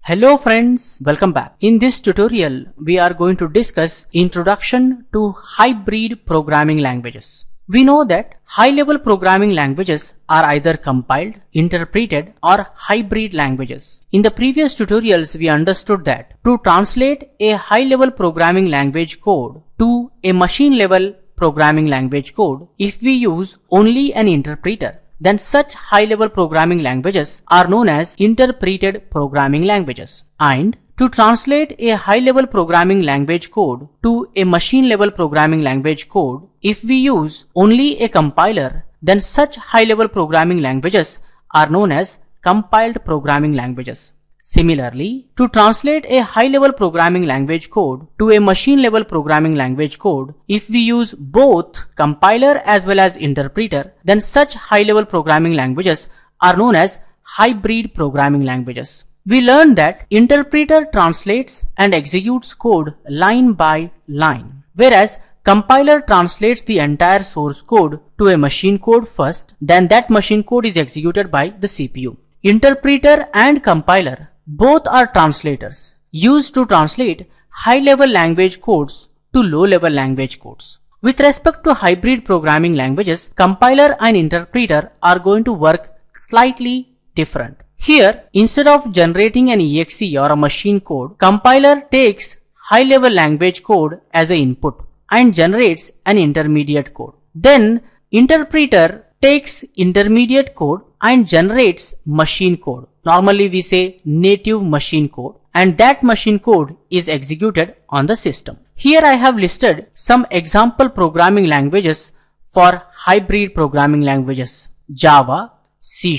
Hello friends, welcome back. In this tutorial, we are going to discuss Introduction to Hybrid Programming Languages. We know that high-level programming languages are either compiled, interpreted, or hybrid languages. In the previous tutorials, we understood that to translate a high-level programming language code to a machine-level programming language code, if we use only an interpreter, then such high-level programming languages are known as interpreted programming languages. And to translate a high-level programming language code to a machine-level programming language code, if we use only a compiler, then such high-level programming languages are known as compiled programming languages. Similarly, to translate a high-level programming language code to a machine-level programming language code, if we use both compiler as well as interpreter, then such high-level programming languages are known as hybrid programming languages. We learned that interpreter translates and executes code line by line, whereas compiler translates the entire source code to a machine code first, then that machine code is executed by the CPU. Interpreter and compiler both are translators used to translate high-level language codes to low-level language codes. With respect to hybrid programming languages, compiler and interpreter are going to work slightly different. Here, instead of generating an exe or a machine code, compiler takes high-level language code as an input and generates an intermediate code. Then, interpreter takes intermediate code and generates machine code. Normally we say native machine code, and that machine code is executed on the system. Here I have listed some example programming languages for hybrid programming languages. Java, C#,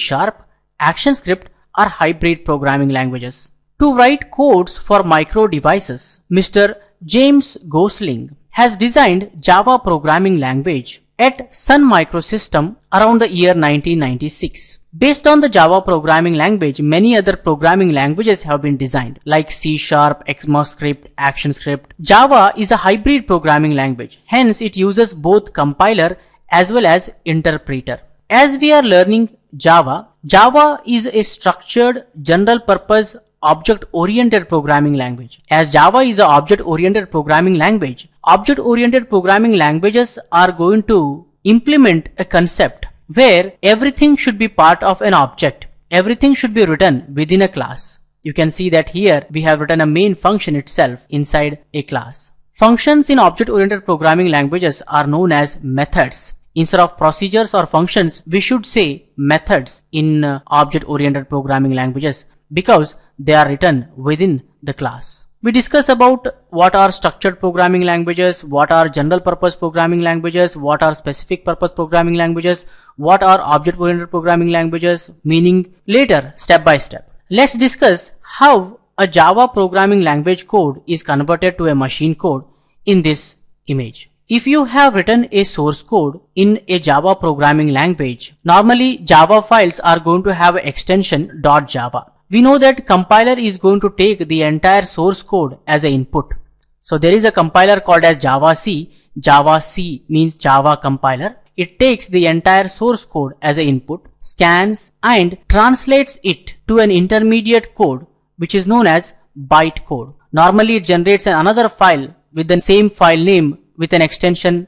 ActionScript are hybrid programming languages. To write codes for micro devices, Mr. James Gosling has designed Java programming language at Sun Microsystem around the year 1996. Based on the Java programming language, many other programming languages have been designed like C#, ECMAScript, ActionScript. Java is a hybrid programming language, hence it uses both compiler as well as interpreter. As we are learning Java, Java is a structured general purpose object-oriented programming language. As Java is an object-oriented programming language, object-oriented programming languages are going to implement a concept where everything should be part of an object. Everything should be written within a class. You can see that here we have written a main function itself inside a class. Functions in object-oriented programming languages are known as methods. Instead of procedures or functions, we should say methods in object-oriented programming languages because they are written within the class. We discuss about what are structured programming languages, what are general purpose programming languages, what are specific purpose programming languages, what are object-oriented programming languages, meaning later step by step. Let's discuss how a Java programming language code is converted to a machine code in this image. If you have written a source code in a Java programming language, normally Java files are going to have an extension .java. We know that compiler is going to take the entire source code as an input. So there is a compiler called as Java-C. Java-C means Java compiler. It takes the entire source code as an input, scans and translates it to an intermediate code which is known as bytecode. Normally it generates another file with the same file name with an extension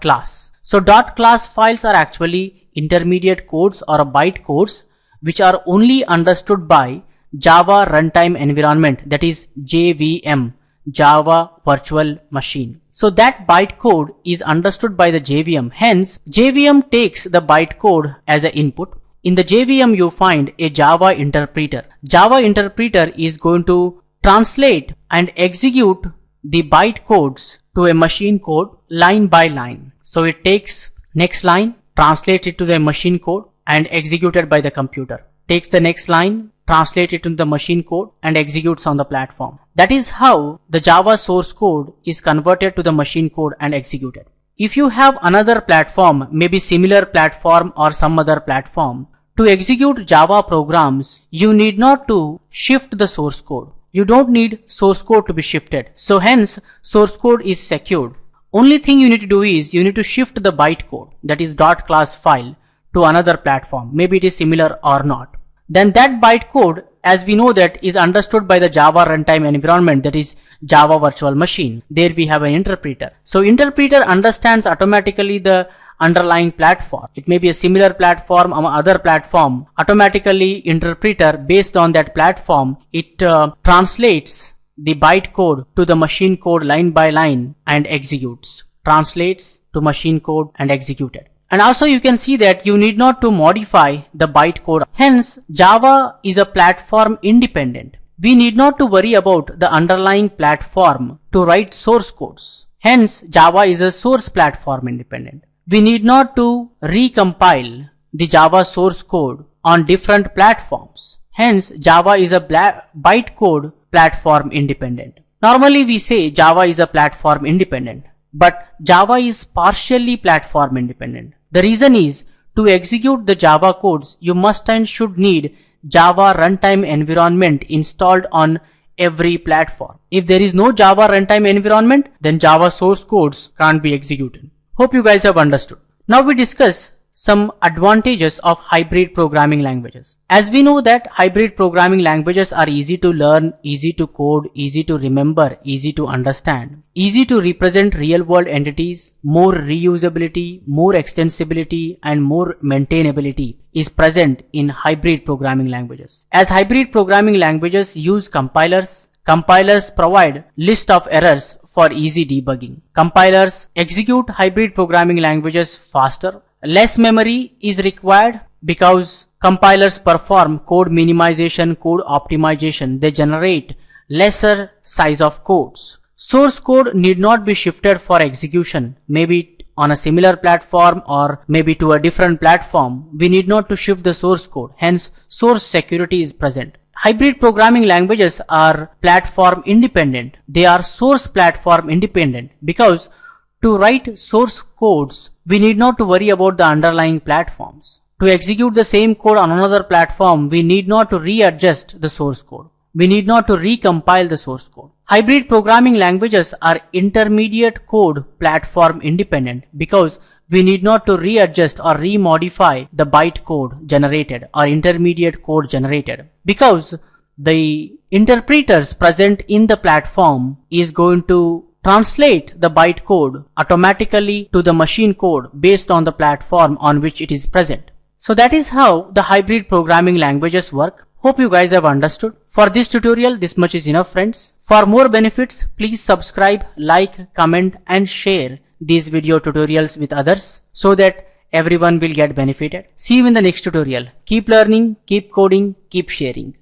.class. So .class files are actually intermediate codes or bytecodes which are only understood by Java Runtime Environment, that is JVM, Java Virtual Machine. So that bytecode is understood by the JVM. Hence, JVM takes the bytecode as an input. In the JVM, you find a Java interpreter. Java interpreter is going to translate and execute the bytecodes to a machine code line by line. So it takes next line, translates it to the machine code and executed by the computer. Takes the next line, translates it into the machine code and executes on the platform. That is how the Java source code is converted to the machine code and executed. If you have another platform, maybe similar platform or some other platform, to execute Java programs, you need not to shift the source code. You don't need source code to be shifted. So hence, source code is secured. Only thing you need to do is you need to shift the bytecode, that is .class file, to another platform. Maybe it is similar or not. Then that bytecode as we know that is understood by the Java runtime environment, that is Java virtual machine. There we have an interpreter. So interpreter understands automatically the underlying platform. It may be a similar platform or other platform. Automatically interpreter, based on that platform, it translates the bytecode to the machine code line by line and executes. Translates to machine code and executed. And also you can see that you need not to modify the bytecode. Hence Java is a platform independent. We need not to worry about the underlying platform to write source codes. Hence Java is a source platform independent. We need not to recompile the Java source code on different platforms. Hence Java is a bytecode platform independent. Normally we say Java is a platform independent, but Java is partially platform independent. The reason is, to execute the Java codes, you must and should need Java runtime environment installed on every platform. If there is no Java runtime environment, then Java source codes can't be executed. Hope you guys have understood. Now we discuss some advantages of hybrid programming languages. As we know that hybrid programming languages are easy to learn, easy to code, easy to remember, easy to understand, easy to represent real world entities, more reusability, more extensibility and more maintainability is present in hybrid programming languages. As hybrid programming languages use compilers, compilers provide list of errors for easy debugging. Compilers execute hybrid programming languages faster. Less memory is required because compilers perform code minimization, code optimization. They generate lesser size of codes. Source code need not be shifted for execution, maybe on a similar platform or maybe to a different platform. We need not to shift the source code. Hence, source security is present. Hybrid programming languages are platform independent. They are source platform independent because to write source codes, we need not to worry about the underlying platforms. To execute the same code on another platform, we need not to readjust the source code. We need not to recompile the source code. Hybrid programming languages are intermediate code platform independent because we need not to readjust or remodify the bytecode generated or intermediate code generated, because the interpreters present in the platform is going to translate the bytecode automatically to the machine code based on the platform on which it is present. So that is how the hybrid programming languages work. Hope you guys have understood. For this tutorial, this much is enough, friends. For more benefits, please subscribe, like, comment and share these video tutorials with others so that everyone will get benefited. See you in the next tutorial. Keep learning, keep coding, keep sharing.